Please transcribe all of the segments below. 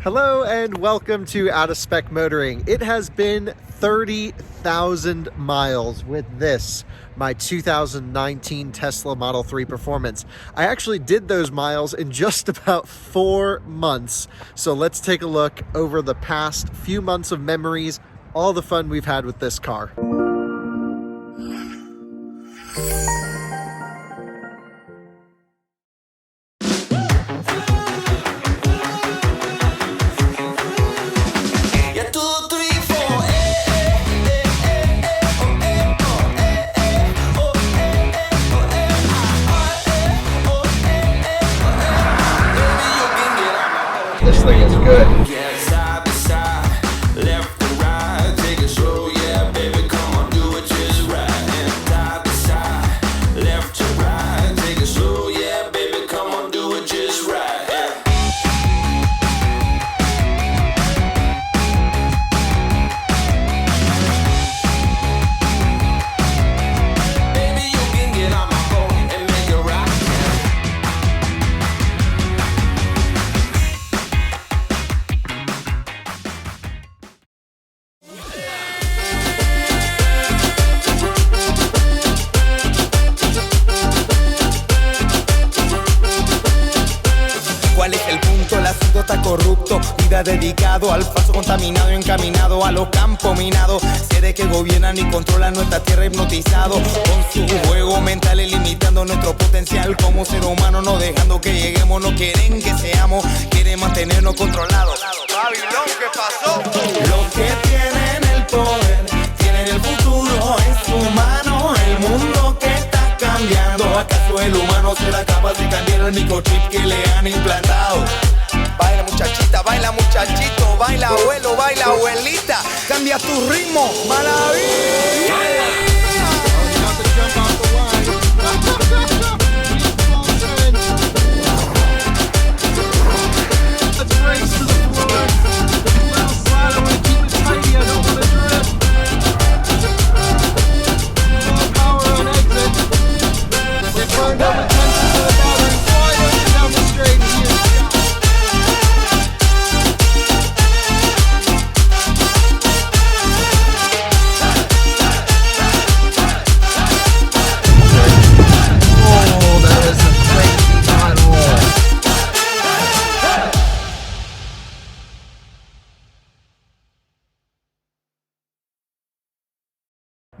Hello and welcome to Out of Spec Motoring. It has been 30,000 miles with this, my 2019 Tesla Model 3 Performance. I actually did those miles in just about 4 months. So let's take a look over the past few months of memories, all the fun we've had with this car. This thing is good. Side to side, left and right, take it slow, yeah, baby, come on, do it just right. And side to side, left to right, take it slow, yeah, baby, come on, do it just right. ¿Cuál es el punto? El asunto está corrupto. Vida dedicado al falso contaminado, encaminado a los campos minados. Seres que gobiernan y controlan nuestra tierra hipnotizado con su juego mental, limitando nuestro potencial como ser humano, no dejando que lleguemos. No quieren que seamos, quieren mantenernos controlados. Babilón, ¿qué pasó? Los que tienen el poder tienen el futuro en su mano. El mundo que está cambiando, ¿acaso el humano será capaz de cambiar el microchip que le han implantado? Baila muchachita, baila muchachito, baila abuelo, baila abuelita, cambia tu ritmo, maravilla.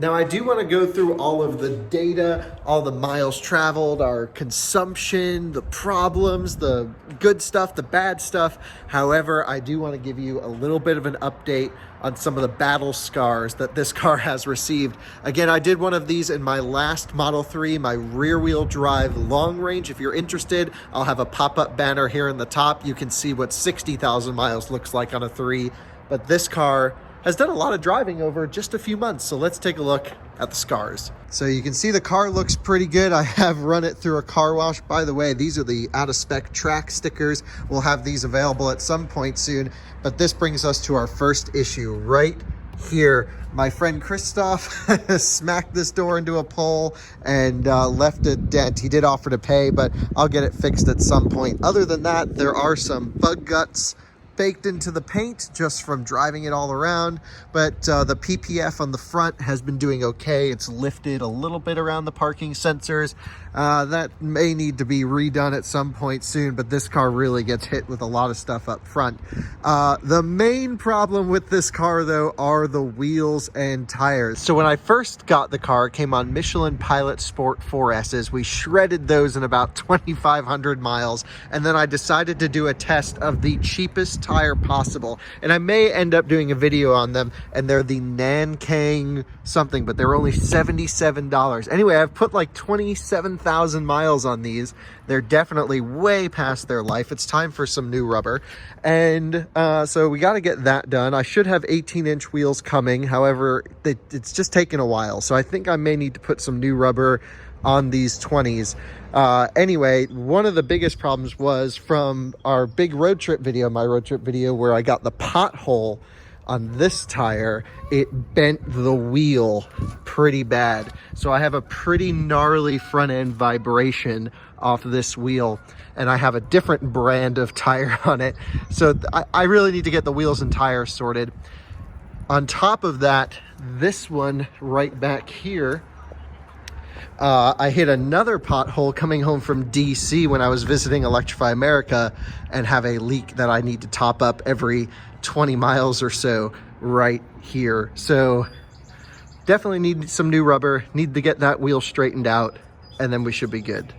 Now I do want to go through all of the data, all the miles traveled, our consumption, the problems, the good stuff, the bad stuff. However, I do want to give you a little bit of an update on some of the battle scars that this car has received. Again, I did one of these in my last Model 3, my rear wheel drive long range. If you're interested, I'll have a pop-up banner here in the top. You can see what 60,000 miles looks like on a 3. But this car has done a lot of driving over just a few months. So let's take a look at the scars. So you can see the car looks pretty good. I have run it through a car wash. By the way, these are the out of spec track stickers. We'll have these available at some point soon. But this brings us to our first issue right here. My friend Christoph smacked this door into a pole and left a dent. He did offer to pay, but I'll get it fixed at some point. Other than that, there are some bug guts baked into the paint just from driving it all around, but the PPF on the front has been doing okay. It's lifted a little bit around the parking sensors. That may need to be redone at some point soon, but this car really gets hit with a lot of stuff up front. The main problem with this car though are the wheels and tires. So when I first got the car, it came on Michelin Pilot Sport 4S's. We shredded those in about 2,500 miles, and then I decided to do a test of the cheapest tire possible, and I may end up doing a video on them, and they're the Nankang something, but they're only $77. Anyway, I've put like 27,000 miles on these. They're definitely way past their life. It's time for some new rubber, and so we got to get that done. I should have 18-inch wheels coming. However, it's just taken a while, so I think I may need to put some new rubber on these 20s. Anyway, one of the biggest problems was from our big road trip video, my road trip video, where I got the pothole On this tire, it bent the wheel pretty bad. So I have a pretty gnarly front end vibration off this wheel, and I have a different brand of tire on it. So I really need to get the wheels and tires sorted. On top of that, this one right back here, I hit another pothole coming home from DC when I was visiting Electrify America, and have a leak that I need to top up every 20 miles or so right here. So definitely need some new rubber, need to get that wheel straightened out, and then we should be good.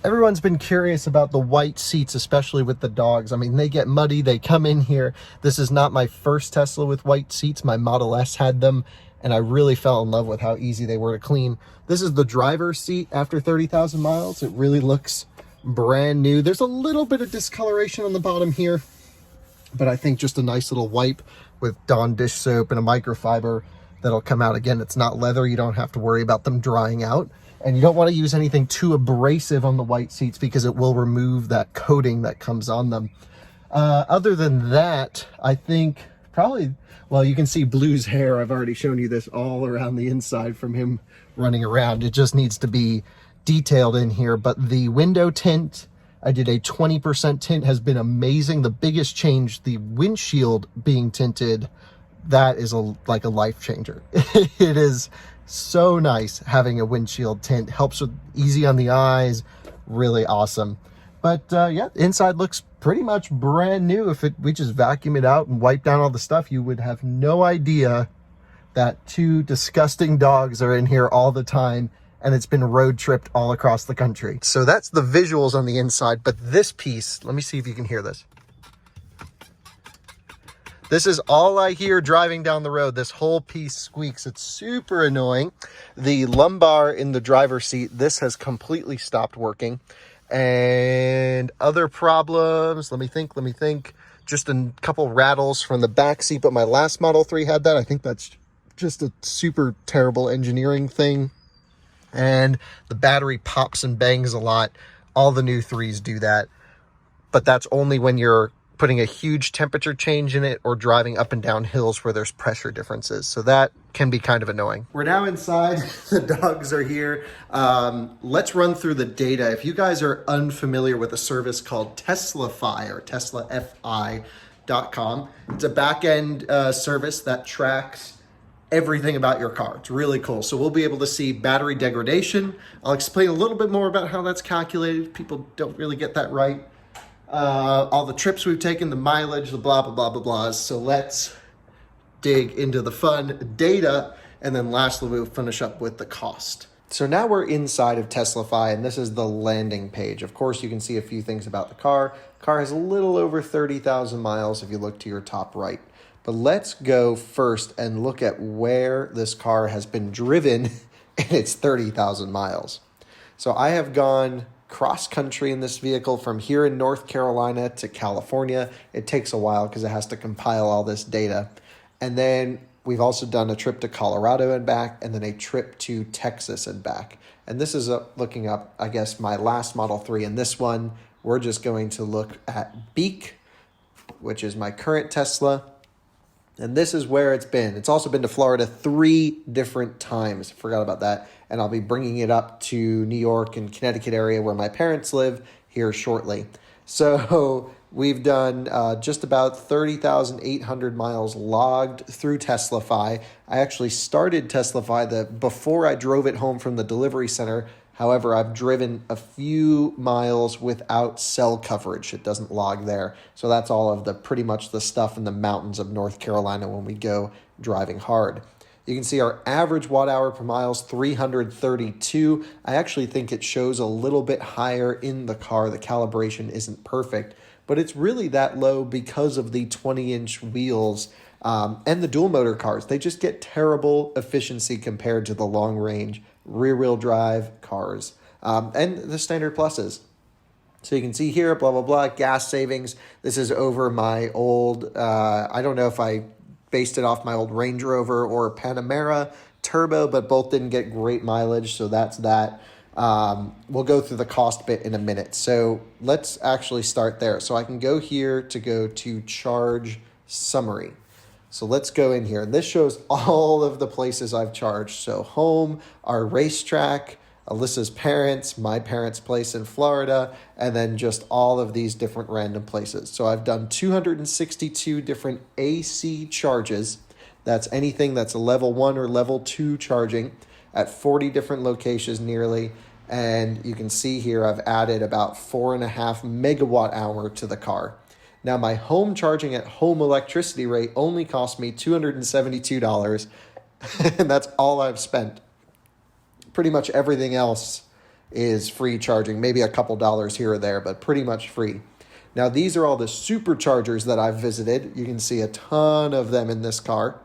Everyone's been curious about the white seats, especially with the dogs. I mean, they get muddy, they come in here. This is not my first Tesla with white seats. My Model S had them, and I really fell in love with how easy they were to clean. This is the driver's seat after 30,000 miles. It really looks brand new. There's a little bit of discoloration on the bottom here, but I think just a nice little wipe with Dawn dish soap and a microfiber that'll come out. Again, it's not leather. You don't have to worry about them drying out. And you don't want to use anything too abrasive on the white seats because it will remove that coating that comes on them. Other than that, I think probably, well, you can see Blue's hair. I've already shown you this all around the inside from him running around. It just needs to be detailed in here. But the window tint, I did a 20% tint, has been amazing. The biggest change, the windshield being tinted, that is like a life changer. It is so nice having a windshield tint. Helps with easy on the eyes, really awesome. But yeah, inside looks pretty much brand new. If we just vacuum it out and wipe down all the stuff, you would have no idea that two disgusting dogs are in here all the time, and it's been road tripped all across the country. So that's the visuals on the inside, but this piece, let me see if you can hear this. This is all I hear driving down the road. This whole piece squeaks. It's super annoying. The lumbar in the driver's seat, this has completely stopped working. And other problems, let me think. Just a couple rattles from the back seat, but my last Model 3 had that. I think that's just a super terrible engineering thing. And the battery pops and bangs a lot. All the new 3s do that. But that's only when you're putting a huge temperature change in it or driving up and down hills where there's pressure differences. So that can be kind of annoying. We're now inside. The dogs are here. Let's run through the data. If you guys are unfamiliar with a service called TeslaFi or TeslaFi.com, it's a back-end service that tracks everything about your car. It's really cool. So we'll be able to see battery degradation. I'll explain a little bit more about how that's calculated. People don't really get that right. All the trips we've taken, the mileage, the blah, blah, blah, blah, blahs. So let's dig into the fun data, and then lastly, we'll finish up with the cost. So now we're inside of TeslaFi, and this is the landing page. Of course, you can see a few things about the car. The car has a little over 30,000 miles if you look to your top right. But let's go first and look at where this car has been driven in its 30,000 miles. So I have gone cross country in this vehicle from here in North Carolina to California. It takes a while because it has to compile all this data. And then we've also done a trip to Colorado and back, and then a trip to Texas and back. And this is looking up, I guess, my last Model 3. And this one, we're just going to look at Beak, which is my current Tesla. And this is where it's been. It's also been to Florida 3 different times. Forgot about that. And I'll be bringing it up to New York and Connecticut area where my parents live here shortly. So we've done just about 30,800 miles logged through TeslaFi. I actually started TeslaFi before I drove it home from the delivery center. However, I've driven a few miles without cell coverage. It doesn't log there. So that's all of pretty much the stuff in the mountains of North Carolina when we go driving hard. You can see our average watt hour per mile is 332. I actually think it shows a little bit higher in the car. The calibration isn't perfect, but it's really that low because of the 20-inch wheels and the dual motor cars. They just get terrible efficiency compared to the long-range rear-wheel drive cars and the standard pluses. So you can see here, blah, blah, blah, gas savings. This is over my old, I don't know if I based it off my old Range Rover or Panamera Turbo, but both didn't get great mileage, so that's that. We'll go through the cost bit in a minute. So let's actually start there. So I can go here to go to charge summary. So let's go in here. And this shows all of the places I've charged. So home, our racetrack, Alyssa's parents, my parents' place in Florida, and then just all of these different random places. So I've done 262 different AC charges. That's anything that's a level 1 or level 2 charging at 40 different locations nearly. And you can see here I've added about 4.5 megawatt hour to the car. Now my home charging at home electricity rate only cost me $272, and that's all I've spent. Pretty much everything else is free charging, maybe a couple dollars here or there, but pretty much free. Now these are all the superchargers that I've visited. You can see a ton of them in this car.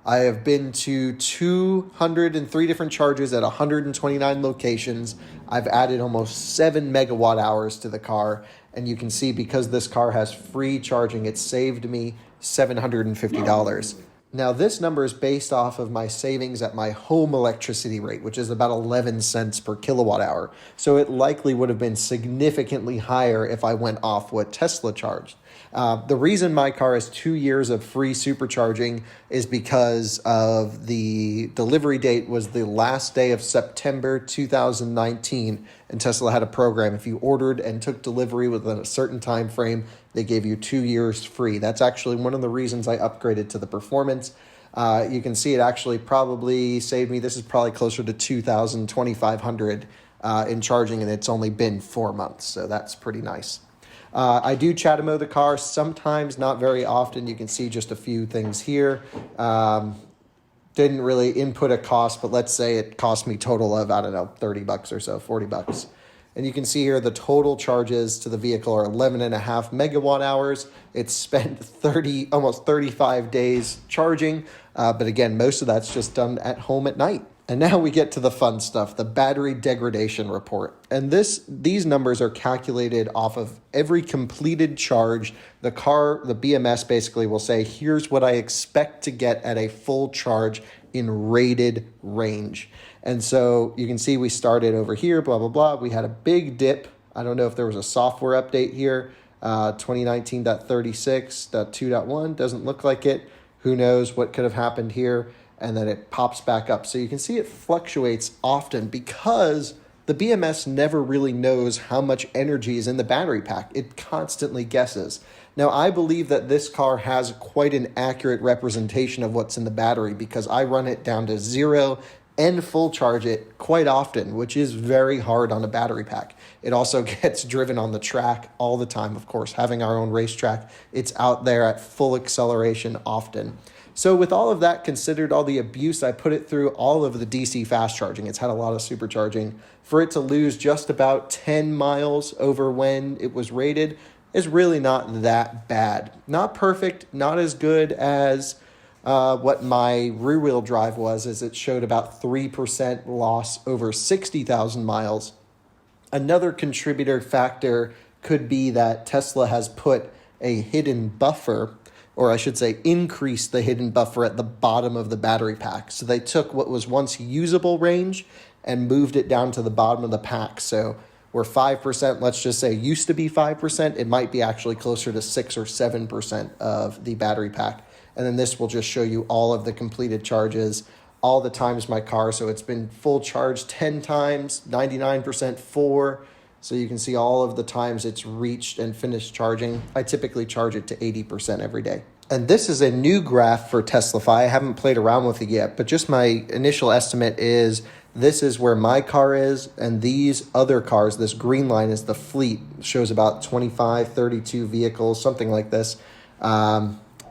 I have been to 203 different charges at 129 locations. I've added almost 7 megawatt hours to the car. And you can see because this car has free charging, it saved me $750. Now this number is based off of my savings at my home electricity rate, which is about 11 cents per kilowatt hour. So it likely would have been significantly higher if I went off what Tesla charged. The reason my car has 2 years of free supercharging is because of the delivery date was the last day of September 2019, and Tesla had a program. If you ordered and took delivery within a certain time frame, they gave you 2 years free. That's actually one of the reasons I upgraded to the performance. You can see it actually probably saved me. This is probably closer to 2,000, 2,500 in charging, and it's only been 4 months, so that's pretty nice. I do Chatamo the car sometimes, not very often. You can see just a few things here. Didn't really input a cost, but let's say it cost me total of, I don't know, $30 or so, $40. And you can see here the total charges to the vehicle are 11.5 megawatt hours. It's spent almost 35 days charging. But again, most of that's just done at home at night. And now we get to the fun stuff, the battery degradation report. And these numbers are calculated off of every completed charge. The BMS basically will say, here's what I expect to get at a full charge in rated range. And so you can see we started over here, blah, blah, blah. We had a big dip. I don't know if there was a software update here. 2019.36.2.1 doesn't look like it. Who knows what could have happened here? And then it pops back up. So you can see it fluctuates often because the BMS never really knows how much energy is in the battery pack. It constantly guesses. Now, I believe that this car has quite an accurate representation of what's in the battery because I run it down to 0 and full charge it quite often, which is very hard on a battery pack. It also gets driven on the track all the time, of course. Having our own racetrack, it's out there at full acceleration often. So with all of that considered, all the abuse, I put it through all of the DC fast charging. It's had a lot of supercharging. For it to lose just about 10 miles over when it was rated is really not that bad. Not perfect, not as good as what my rear-wheel drive was, as it showed about 3% loss over 60,000 miles. Another contributor factor could be that Tesla has put a hidden buffer, or I should say increased the hidden buffer at the bottom of the battery pack. So they took what was once usable range and moved it down to the bottom of the pack. So where 5%, let's just say, used to be 5%, it might be actually closer to 6 or 7% of the battery pack. And then this will just show you all of the completed charges, all the times my car. So it's been full charge 10 times, 99% 4. So you can see all of the times it's reached and finished charging. I typically charge it to 80% every day. And this is a new graph for Teslafy. I haven't played around with it yet, but just my initial estimate is this is where my car is, and these other cars, this green line is the fleet. It shows about 25, 32 vehicles, something like this.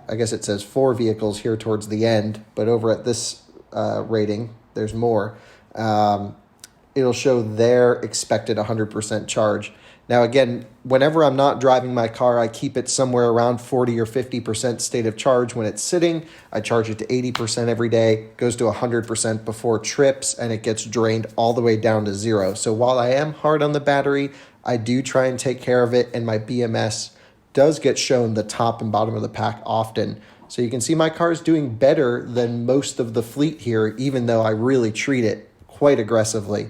I guess it says 4 vehicles here towards the end, but over at this rating, there's more. It'll show their expected 100% charge. Now, again, whenever I'm not driving my car, I keep it somewhere around 40 or 50% state of charge when it's sitting. I charge it to 80% every day, goes to 100% before trips, and it gets drained all the way down to 0. So while I am hard on the battery, I do try and take care of it, and my BMS does get shown the top and bottom of the pack often. So you can see my car is doing better than most of the fleet here, even though I really treat it quite aggressively.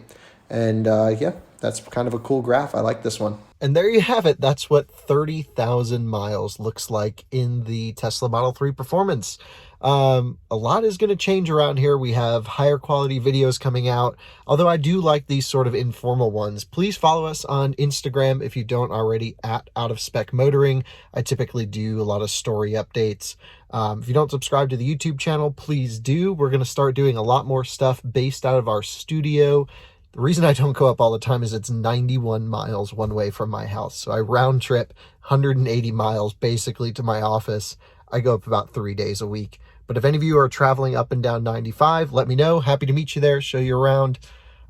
And yeah, that's kind of a cool graph. I like this one. And there you have it. That's what 30,000 miles looks like in the Tesla Model 3 Performance. A lot is going to change around here. We have higher quality videos coming out, although I do like these sort of informal ones. Please follow us on Instagram if you don't already, at Out of Spec Motoring. I typically do a lot of story updates. If you don't subscribe to the YouTube channel, please do. We're going to start doing a lot more stuff based out of our studio. The reason I don't go up all the time is it's 91 miles one way from my house. So I round trip 180 miles basically to my office. I go up about 3 days a week. But if any of you are traveling up and down 95, let me know. Happy to meet you there, show you around.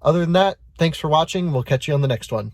Other than that, thanks for watching. We'll catch you on the next one.